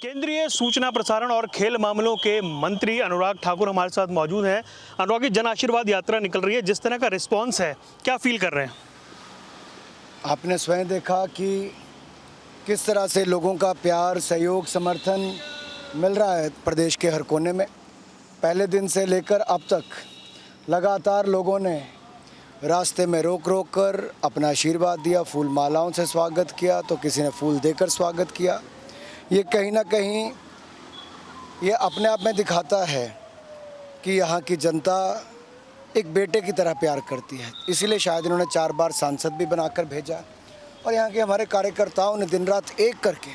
केंद्रीय सूचना प्रसारण और खेल मामलों के मंत्री अनुराग ठाकुर हमारे साथ मौजूद हैं। अनुराग की जन आशीर्वाद यात्रा निकल रही है, जिस तरह का रिस्पांस है, क्या फील कर रहे हैं? आपने स्वयं देखा कि किस तरह से लोगों का प्यार, सहयोग, समर्थन मिल रहा है प्रदेश के हर कोने में। पहले दिन से लेकर अब तक लगातार लोगों ने रास्ते में रोक रोक कर अपना आशीर्वाद दिया, फूल मालाओं से स्वागत किया, तो किसी ने फूल देकर स्वागत किया। ये कहीं ना कहीं ये अपने आप में दिखाता है कि यहाँ की जनता एक बेटे की तरह प्यार करती है। इसीलिए शायद इन्होंने 4 बार सांसद भी बनाकर भेजा और यहाँ के हमारे कार्यकर्ताओं ने दिन रात एक करके,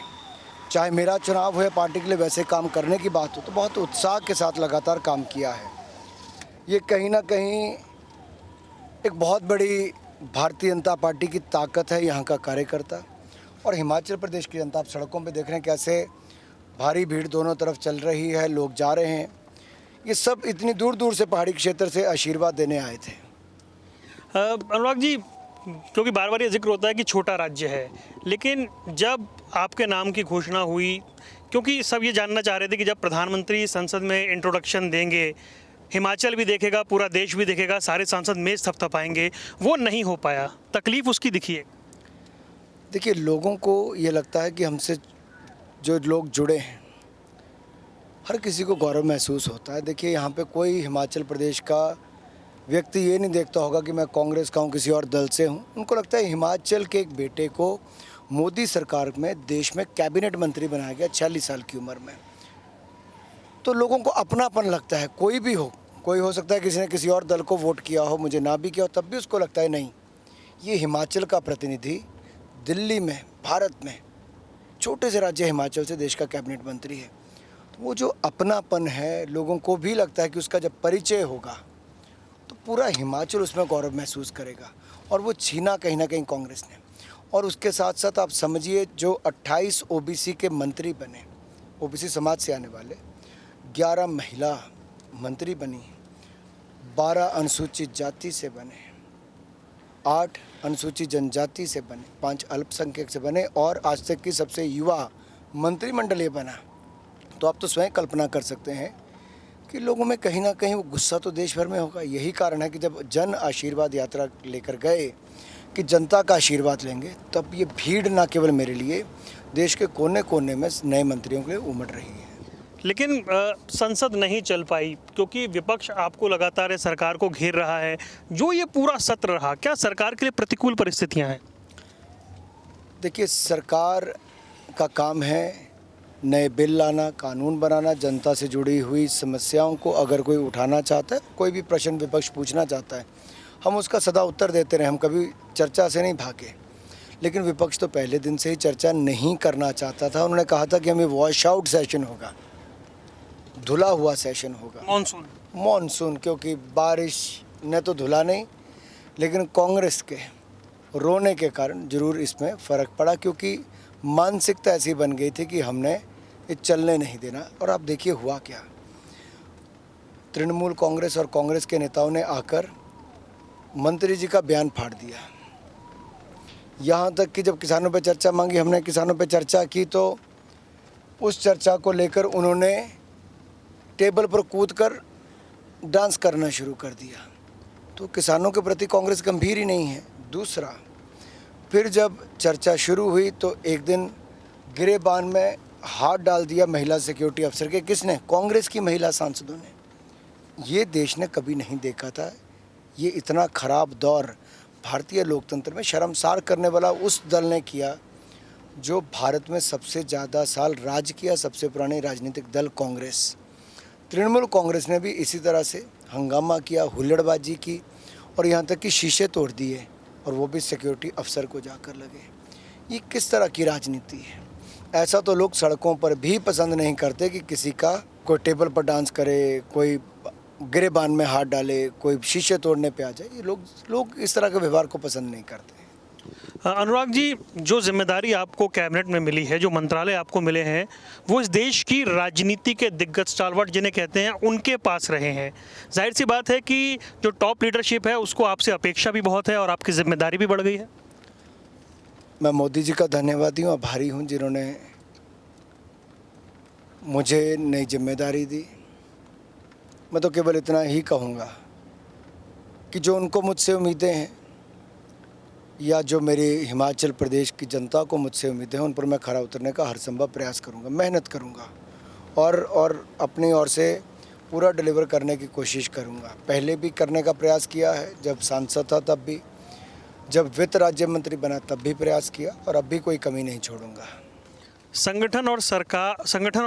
चाहे मेरा चुनाव हो या पार्टी के लिए वैसे काम करने की बात हो, तो बहुत उत्साह के साथ लगातार काम किया है। ये कहीं ना कहीं एक बहुत बड़ी भारतीय जनता पार्टी की ताकत है, यहाँ का कार्यकर्ता और हिमाचल प्रदेश की जनता। आप सड़कों पे देख रहे हैं कैसे भारी भीड़ दोनों तरफ चल रही है, लोग जा रहे हैं। ये सब इतनी दूर दूर से पहाड़ी क्षेत्र से आशीर्वाद देने आए थे। अनुराग जी, क्योंकि बार बार ये जिक्र होता है कि छोटा राज्य है, लेकिन जब आपके नाम की घोषणा हुई, क्योंकि सब ये जानना चाह रहे थे कि जब प्रधानमंत्री संसद में इंट्रोडक्शन देंगे, हिमाचल भी देखेगा, पूरा देश भी देखेगा, सारे सांसद मेज थपथपाएंगे, वो नहीं हो पाया। तकलीफ उसकी दिखी है। देखिए, लोगों को ये लगता है कि हमसे जो लोग जुड़े हैं, हर किसी को गौरव महसूस होता है। देखिए, यहाँ पे कोई हिमाचल प्रदेश का व्यक्ति ये नहीं देखता होगा कि मैं कांग्रेस का हूँ, किसी और दल से हूँ। उनको लगता है हिमाचल के एक बेटे को मोदी सरकार में देश में कैबिनेट मंत्री बनाया गया 46 साल की उम्र में। तो लोगों को अपनापन लगता है। कोई भी हो, कोई हो सकता है किसी ने किसी और दल को वोट किया हो, मुझे ना भी किया हो, तब भी उसको लगता है नहीं, ये हिमाचल का प्रतिनिधि दिल्ली में, भारत में, छोटे से राज्य हिमाचल से देश का कैबिनेट मंत्री है। तो वो जो अपनापन है, लोगों को भी लगता है कि उसका जब परिचय होगा तो पूरा हिमाचल उसमें गौरव महसूस करेगा। और वो छीना कहीं ना कहीं कांग्रेस ने। और उसके साथ साथ आप समझिए, जो 28 ओबीसी के मंत्री बने, ओबीसी समाज से आने वाले, 11 महिला मंत्री बनी, 12 अनुसूचित जाति से बने, 8 अनुसूचित जनजाति से बने, 5 अल्पसंख्यक से बने और आज तक की सबसे युवा मंत्रिमंडल ये बना। तो आप तो स्वयं कल्पना कर सकते हैं कि लोगों में कहीं ना कहीं वो गुस्सा तो देश भर में होगा। यही कारण है कि जब जन आशीर्वाद यात्रा लेकर गए कि जनता का आशीर्वाद लेंगे, तब ये भीड़ ना केवल मेरे लिए, देश के कोने कोने में नए मंत्रियों के लिए उमड़ रही है। लेकिन संसद नहीं चल पाई क्योंकि विपक्ष आपको लगातार है, सरकार को घेर रहा है। जो ये पूरा सत्र रहा, क्या सरकार के लिए प्रतिकूल परिस्थितियां हैं? देखिए, सरकार का काम है नए बिल लाना, कानून बनाना, जनता से जुड़ी हुई समस्याओं को अगर कोई उठाना चाहता है, कोई भी प्रश्न विपक्ष पूछना चाहता है, हम उसका सदा उत्तर देते रहे। हम कभी चर्चा से नहीं भागे। लेकिन विपक्ष तो पहले दिन से ही चर्चा नहीं करना चाहता था। उन्होंने कहा था कि हमें वॉश आउट सेशन होगा, धुला हुआ सेशन होगा। मॉनसून, क्योंकि बारिश ने तो धुला नहीं, लेकिन कांग्रेस के रोने के कारण जरूर इसमें फ़र्क पड़ा, क्योंकि मानसिकता ऐसी बन गई थी कि हमने ये चलने नहीं देना। और आप देखिए हुआ क्या, तृणमूल कांग्रेस और कांग्रेस के नेताओं ने आकर मंत्री जी का बयान फाड़ दिया। यहाँ तक कि जब किसानों पे चर्चा मांगी, हमने किसानों पे चर्चा की, तो उस चर्चा को लेकर उन्होंने टेबल पर कूदकर डांस करना शुरू कर दिया। तो किसानों के प्रति कांग्रेस गंभीर ही नहीं है। दूसरा, फिर जब चर्चा शुरू हुई तो एक दिन गिरेबान में हाथ डाल दिया महिला सिक्योरिटी अफसर के। किसने? कांग्रेस की महिला सांसदों ने। ये देश ने कभी नहीं देखा था। ये इतना खराब दौर भारतीय लोकतंत्र में शर्मसार करने वाला उस दल ने किया जो भारत में सबसे ज़्यादा साल राज किया, सबसे पुरानी राजनीतिक दल कांग्रेस। तृणमूल कांग्रेस ने भी इसी तरह से हंगामा किया, हुल्लड़बाजी की और यहाँ तक कि शीशे तोड़ दिए, और वो भी सिक्योरिटी अफसर को जाकर लगे। ये किस तरह की राजनीति है? ऐसा तो लोग सड़कों पर भी पसंद नहीं करते कि किसी का कोई टेबल पर डांस करे, कोई गिरेबान में हाथ डाले, कोई शीशे तोड़ने पे आ जाए। ये लोग इस तरह के व्यवहार को पसंद नहीं करते। अनुराग जी, जो जिम्मेदारी आपको कैबिनेट में मिली है, जो मंत्रालय आपको मिले हैं, वो इस देश की राजनीति के दिग्गज स्टालवर्ट जिन्हें कहते हैं, उनके पास रहे हैं। जाहिर सी बात है कि जो टॉप लीडरशिप है उसको आपसे अपेक्षा भी बहुत है और आपकी जिम्मेदारी भी बढ़ गई है। मैं मोदी जी का धन्यवादी हूँ, आभारी हूँ, जिन्होंने मुझे नई जिम्मेदारी दी। मैं तो केवल इतना ही कहूँगा कि जो उनको मुझसे उम्मीदें हैं या जो मेरे हिमाचल प्रदेश की जनता को मुझसे उम्मीदें हैं, उन पर मैं खरा उतरने का हर संभव प्रयास करूँगा, मेहनत करूँगा और अपनी ओर से पूरा डिलीवर करने की कोशिश करूँगा। पहले भी करने का प्रयास किया है, जब सांसद था तब भी, जब वित्त राज्य मंत्री बना तब भी प्रयास किया, और अब भी कोई कमी नहीं छोड़ूंगा। संगठन और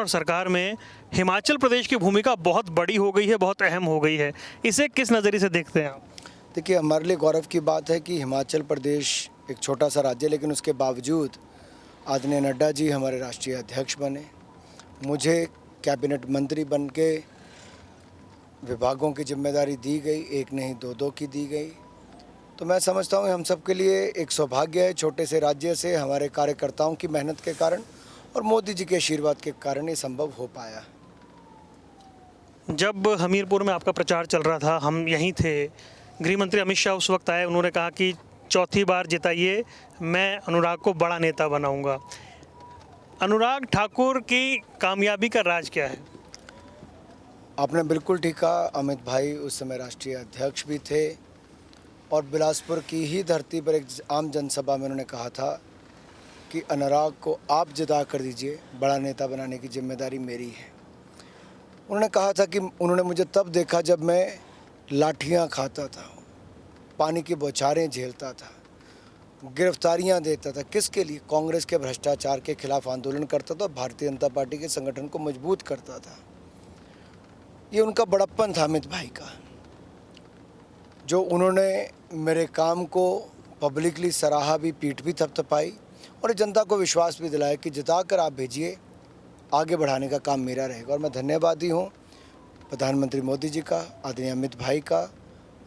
सरकार में हिमाचल प्रदेश की भूमिका बहुत बड़ी हो गई है, बहुत अहम हो गई है। इसे किस नज़रिए से देखते हैं आप? देखिए, हमारे लिए गौरव की बात है कि हिमाचल प्रदेश एक छोटा सा राज्य, लेकिन उसके बावजूद आदरणीय नड्डा जी हमारे राष्ट्रीय अध्यक्ष बने। मुझे कैबिनेट मंत्री बन के विभागों की जिम्मेदारी दी गई, एक नहीं दो की दी गई। तो मैं समझता हूँ हम सब के लिए एक सौभाग्य है, छोटे से राज्य से हमारे कार्यकर्ताओं की मेहनत के कारण और मोदी जी के आशीर्वाद के कारण ये संभव हो पाया। जब हमीरपुर में आपका प्रचार चल रहा था, हम यहीं थे, गृह मंत्री अमित शाह उस वक्त आए, उन्होंने कहा कि चौथी बार जिताइए, मैं अनुराग को बड़ा नेता बनाऊंगा। अनुराग ठाकुर की कामयाबी का राज क्या है? आपने बिल्कुल ठीक कहा। अमित भाई उस समय राष्ट्रीय अध्यक्ष भी थे और बिलासपुर की ही धरती पर एक आम जनसभा में उन्होंने कहा था कि अनुराग को आप जिता कर दीजिए, बड़ा नेता बनाने की जिम्मेदारी मेरी है। उन्होंने कहा था कि उन्होंने मुझे तब देखा जब मैं लाठियां खाता था, पानी की बौछारें झेलता था, गिरफ्तारियां देता था। किसके लिए? कांग्रेस के भ्रष्टाचार के खिलाफ आंदोलन करता था, भारतीय जनता पार्टी के संगठन को मजबूत करता था। ये उनका बड़प्पन था अमित भाई का, जो उन्होंने मेरे काम को पब्लिकली सराहा भी, पीठ भी थपथपाई और जनता को विश्वास भी दिलाया कि जिता कर आप भेजिए, आगे बढ़ाने का काम मेरा रहेगा। और मैं धन्यवादी हूँ प्रधानमंत्री मोदी जी का, आदरणीय अमित भाई का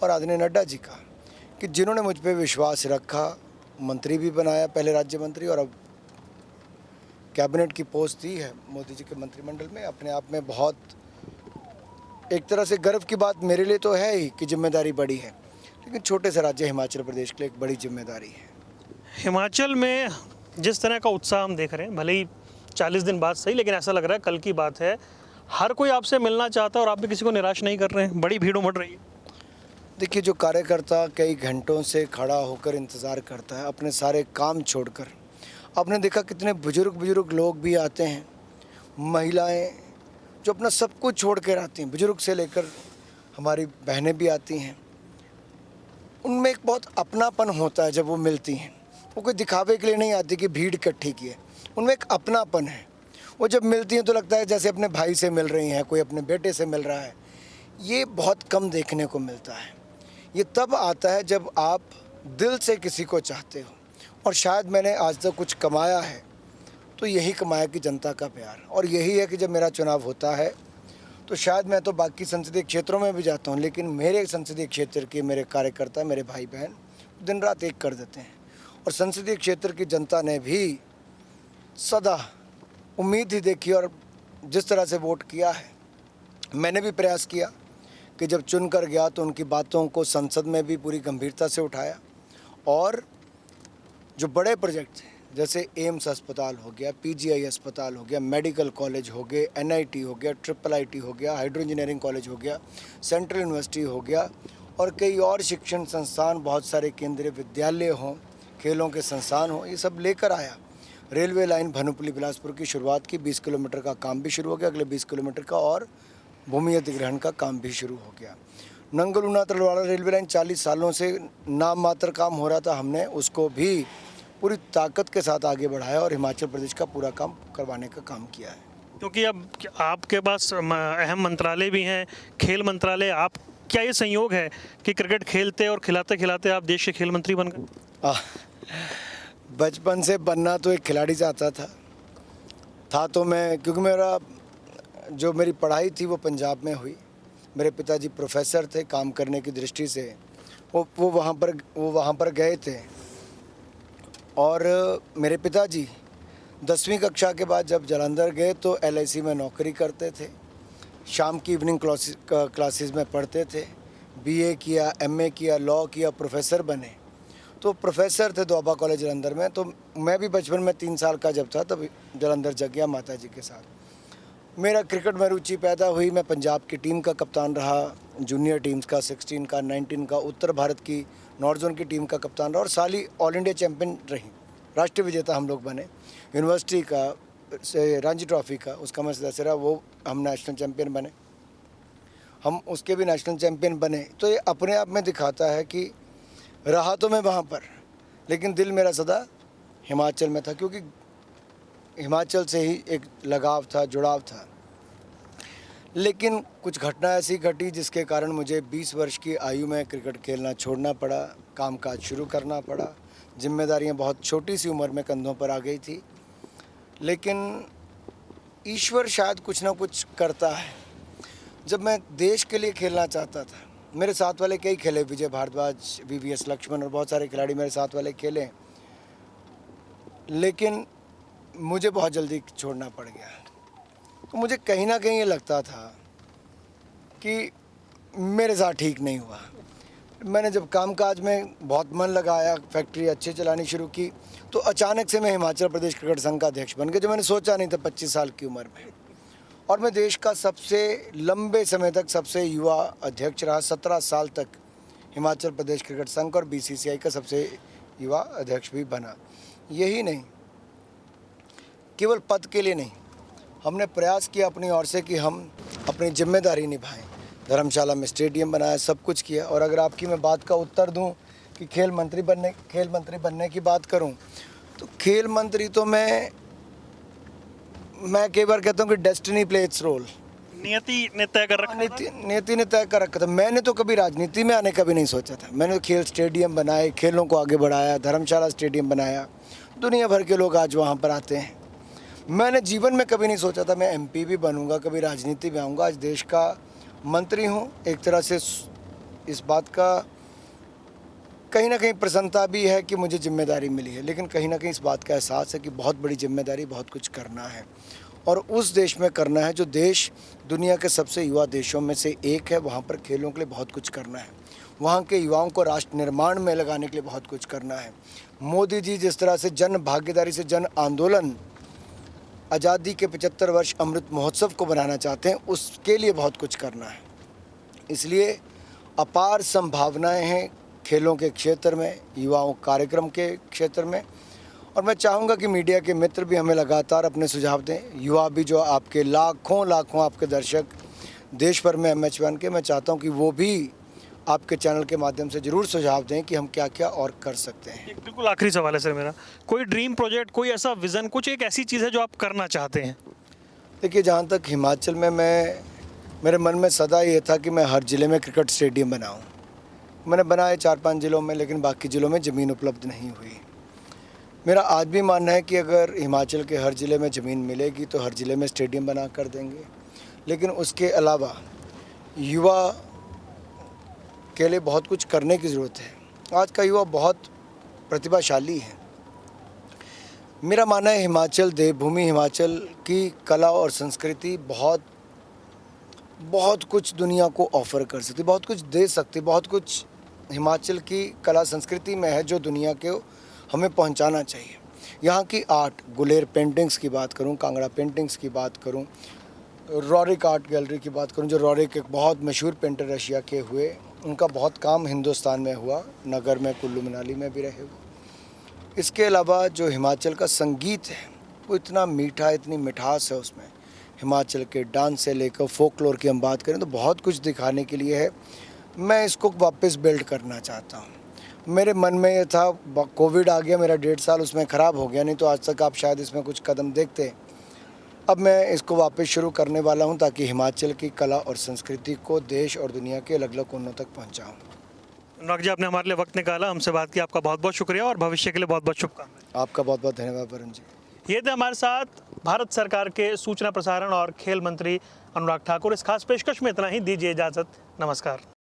और आदरणीय नड्डा जी का, कि जिन्होंने मुझ पर विश्वास रखा, मंत्री भी बनाया, पहले राज्य मंत्री, और अब कैबिनेट की पोस्ट दी है मोदी जी के मंत्रिमंडल में। अपने आप में बहुत एक तरह से गर्व की बात मेरे लिए तो है ही कि जिम्मेदारी बड़ी है, लेकिन छोटे से राज्य हिमाचल प्रदेश के लिए एक बड़ी जिम्मेदारी है। हिमाचल में जिस तरह का उत्साह हम देख रहे हैं, भले ही 40 दिन बाद सही, लेकिन ऐसा लग रहा है कल की बात है, हर कोई आपसे मिलना चाहता है और आप भी किसी को निराश नहीं कर रहे हैं, बड़ी भीड़ उमड़ रही है। देखिए, जो कार्यकर्ता कई घंटों से खड़ा होकर इंतज़ार करता है, अपने सारे काम छोड़कर, आपने देखा कितने बुजुर्ग लोग भी आते हैं, महिलाएं जो अपना सब कुछ छोड़ कर आती हैं, बुजुर्ग से लेकर हमारी बहनें भी आती हैं। उनमें एक बहुत अपनापन होता है जब वो मिलती हैं। वो कोई दिखावे के लिए नहीं आती कि भीड़ इकट्ठी की है, उनमें एक अपनापन है। वो जब मिलती हैं तो लगता है जैसे अपने भाई से मिल रही हैं, कोई अपने बेटे से मिल रहा है। ये बहुत कम देखने को मिलता है। ये तब आता है जब आप दिल से किसी को चाहते हो, और शायद मैंने आज तक कुछ कमाया है तो यही कमाया कि जनता का प्यार। और यही है कि जब मेरा चुनाव होता है तो शायद मैं तो बाकी संसदीय क्षेत्रों में भी जाता हूँ, लेकिन मेरे संसदीय क्षेत्र के मेरे कार्यकर्ता, मेरे भाई बहन दिन रात एक कर देते हैं। और संसदीय क्षेत्र की जनता ने भी सदा उम्मीद ही देखी और जिस तरह से वोट किया है, मैंने भी प्रयास किया कि जब चुन कर गया तो उनकी बातों को संसद में भी पूरी गंभीरता से उठाया। और जो बड़े प्रोजेक्ट हैं, जैसे एम्स अस्पताल हो गया, पीजीआई अस्पताल हो गया, मेडिकल कॉलेज हो गए, एनआईटी हो गया, IIIT हो गया, हाइड्रो इंजीनियरिंग कॉलेज हो गया, सेंट्रल यूनिवर्सिटी हो गया, और कई और शिक्षण संस्थान, बहुत सारे केंद्रीय विद्यालय हों, खेलों के संस्थान हों, ये सब लेकर आया। रेलवे लाइन भानुपल्ली बिलासपुर की शुरुआत की, 20 किलोमीटर का काम भी शुरू हो गया, अगले 20 किलोमीटर का और भूमि अधिग्रहण का काम भी शुरू हो गया। नंगलूना तलवाड़ा रेलवे लाइन 40 सालों से नाम मात्र काम हो रहा था, हमने उसको भी पूरी ताकत के साथ आगे बढ़ाया और हिमाचल प्रदेश का पूरा काम करवाने का काम किया है। क्योंकि अब आपके पास अहम मंत्रालय भी हैं, खेल मंत्रालय, आप क्या ये संयोग है कि क्रिकेट खेलते और खिलाते खिलाते आप देश के खेल मंत्री बन गए? बचपन से बनना तो एक खिलाड़ी चाहता था तो मैं, क्योंकि जो मेरी पढ़ाई थी वो पंजाब में हुई। मेरे पिताजी प्रोफेसर थे, काम करने की दृष्टि से वो वहाँ पर गए थे। और मेरे पिताजी 10वीं कक्षा के बाद जब जालंधर गए तो LIC में नौकरी करते थे, शाम की इवनिंग क्लासेस में पढ़ते थे, BA किया, MA किया, लॉ किया, प्रोफेसर बने। तो प्रोफेसर थे दोआबा कॉलेज जालंधर में। तो मैं भी बचपन में 3 साल का जब था तब जालंधर जग गया माता जी के साथ। मेरा क्रिकेट में रुचि पैदा हुई, मैं पंजाब की टीम का कप्तान रहा, जूनियर टीम्स का 16 का 19 का, उत्तर भारत की नॉर्थ जोन की टीम का कप्तान रहा और साल ही ऑल इंडिया चैंपियन रही, राष्ट्रीय विजेता हम लोग बने। यूनिवर्सिटी का रणजी ट्रॉफी का उसका मैं सदस्य रहा, वो हम नेशनल चैम्पियन बने, हम उसके भी नेशनल चैम्पियन बने। तो ये अपने आप में दिखाता है कि रहा तो मैं वहाँ पर, लेकिन दिल मेरा सदा हिमाचल में था, क्योंकि हिमाचल से ही एक लगाव था, जुड़ाव था। लेकिन कुछ घटना ऐसी घटी जिसके कारण मुझे 20 वर्ष की आयु में क्रिकेट खेलना छोड़ना पड़ा, कामकाज शुरू करना पड़ा। जिम्मेदारियां बहुत छोटी सी उम्र में कंधों पर आ गई थी, लेकिन ईश्वर शायद कुछ ना कुछ करता है। जब मैं देश के लिए खेलना चाहता था, मेरे साथ वाले कई खेले, विजय भारद्वाज, VVS लक्ष्मण और बहुत सारे खिलाड़ी मेरे साथ वाले खेले, लेकिन मुझे बहुत जल्दी छोड़ना पड़ गया। तो मुझे कहीं ना कहीं ये लगता था कि मेरे साथ ठीक नहीं हुआ। मैंने जब कामकाज में बहुत मन लगाया, फैक्ट्री अच्छी चलानी शुरू की, तो अचानक से मैं हिमाचल प्रदेश क्रिकेट संघ का अध्यक्ष बन गया, जो मैंने सोचा नहीं था 25 साल की उम्र में। और मैं देश का सबसे लंबे समय तक सबसे युवा अध्यक्ष रहा, 17 साल तक हिमाचल प्रदेश क्रिकेट संघ और BCCI का सबसे युवा अध्यक्ष भी बना। यही नहीं, केवल पद के लिए नहीं, हमने प्रयास किया अपनी ओर से कि हम अपनी जिम्मेदारी निभाएं। धर्मशाला में स्टेडियम बनाया, सब कुछ किया। और अगर आपकी मैं बात का उत्तर दूं कि खेल मंत्री बनने की बात करूं, तो खेल मंत्री तो मैं कई बार कहता हूं कि डेस्टिनी प्ले इट्स रोल। नियति ने तय कर रखा था। नियति ने तय कर रखा था। मैंने तो कभी राजनीति में आने का भी नहीं सोचा था। मैंने तो खेल स्टेडियम बनाए, खेलों को आगे बढ़ाया, धर्मशाला स्टेडियम बनाया, दुनिया भर के लोग आज वहाँ पर आते हैं। मैंने जीवन में कभी नहीं सोचा था मैं MP भी बनूंगा, कभी राजनीति में आऊँगा। आज देश का मंत्री हूँ। एक तरह से इस बात का कहीं ना कहीं प्रसन्नता भी है कि मुझे जिम्मेदारी मिली है, लेकिन कहीं ना कहीं इस बात का एहसास है कि बहुत बड़ी जिम्मेदारी, बहुत कुछ करना है, और उस देश में करना है जो देश दुनिया के सबसे युवा देशों में से एक है। वहाँ पर खेलों के लिए बहुत कुछ करना है, वहाँ के युवाओं को राष्ट्र निर्माण में लगाने के लिए बहुत कुछ करना है। मोदी जी जिस तरह से जन भागीदारी से जन आंदोलन, आज़ादी के 75 वर्ष अमृत महोत्सव को बनाना चाहते हैं, उसके लिए बहुत कुछ करना है। इसलिए अपार संभावनाएं हैं खेलों के क्षेत्र में, युवाओं कार्यक्रम के क्षेत्र में, और मैं चाहूँगा कि मीडिया के मित्र भी हमें लगातार अपने सुझाव दें। युवा भी, जो आपके लाखों आपके दर्शक देश भर में MH1 के, मैं चाहता हूँ कि वो भी आपके चैनल के माध्यम से ज़रूर सुझाव दें कि हम क्या क्या और कर सकते हैं। एक बिल्कुल आखिरी सवाल है सर मेरा, कोई ड्रीम प्रोजेक्ट, कोई ऐसा विज़न, कुछ एक ऐसी चीज़ है जो आप करना चाहते हैं? देखिए, जहाँ तक हिमाचल में मेरे मन में सदा ये था कि मैं हर ज़िले में क्रिकेट स्टेडियम बनाऊँ। मैंने बनाए 4-5 ज़िलों में, लेकिन बाकी ज़िलों में ज़मीन उपलब्ध नहीं हुई। मेरा आज भी मानना है कि अगर हिमाचल के हर ज़िले में ज़मीन मिलेगी तो हर ज़िले में स्टेडियम बना कर देंगे। लेकिन उसके अलावा युवा के लिए बहुत कुछ करने की ज़रूरत है। आज का युवा बहुत प्रतिभाशाली है। मेरा मानना है हिमाचल, देवभूमि हिमाचल की कला और संस्कृति बहुत कुछ दुनिया को ऑफ़र कर सकती, बहुत कुछ दे सकती, बहुत कुछ हिमाचल की कला संस्कृति में है जो दुनिया के हमें पहुंचाना चाहिए। यहाँ की आर्ट, गुलेर पेंटिंग्स की बात करूँ, कांगड़ा पेंटिंग्स की बात करूँ, रॉरिक आर्ट गैलरी की बात करूँ, जो रॉरिक एक बहुत मशहूर पेंटर रशिया के हुए, उनका बहुत काम हिंदुस्तान में हुआ, नगर में, कुल्लू मनाली में भी रहे वो। इसके अलावा जो हिमाचल का संगीत है वो इतना मीठा, इतनी मिठास है उसमें। हिमाचल के डांस से लेकर फोकलोर की हम बात करें तो बहुत कुछ दिखाने के लिए है। मैं इसको वापस बिल्ड करना चाहता हूँ। मेरे मन में ये था, कोविड आ गया, मेरा 1.5 साल उसमें ख़राब हो गया, नहीं तो आज तक आप शायद इसमें कुछ कदम देखते। अब मैं इसको वापस शुरू करने वाला हूं ताकि हिमाचल की कला और संस्कृति को देश और दुनिया के अलग अलग कोनों तक पहुंचाऊं। अनुराग जी, आपने हमारे लिए वक्त निकाला, हमसे बात की, आपका बहुत बहुत शुक्रिया और भविष्य के लिए बहुत बहुत शुभकामनाएं। आपका बहुत बहुत धन्यवाद वरुण जी। ये थे हमारे साथ भारत सरकार के सूचना प्रसारण और खेल मंत्री अनुराग ठाकुर। इस खास पेशकश में इतना ही, दीजिए इजाज़त, नमस्कार।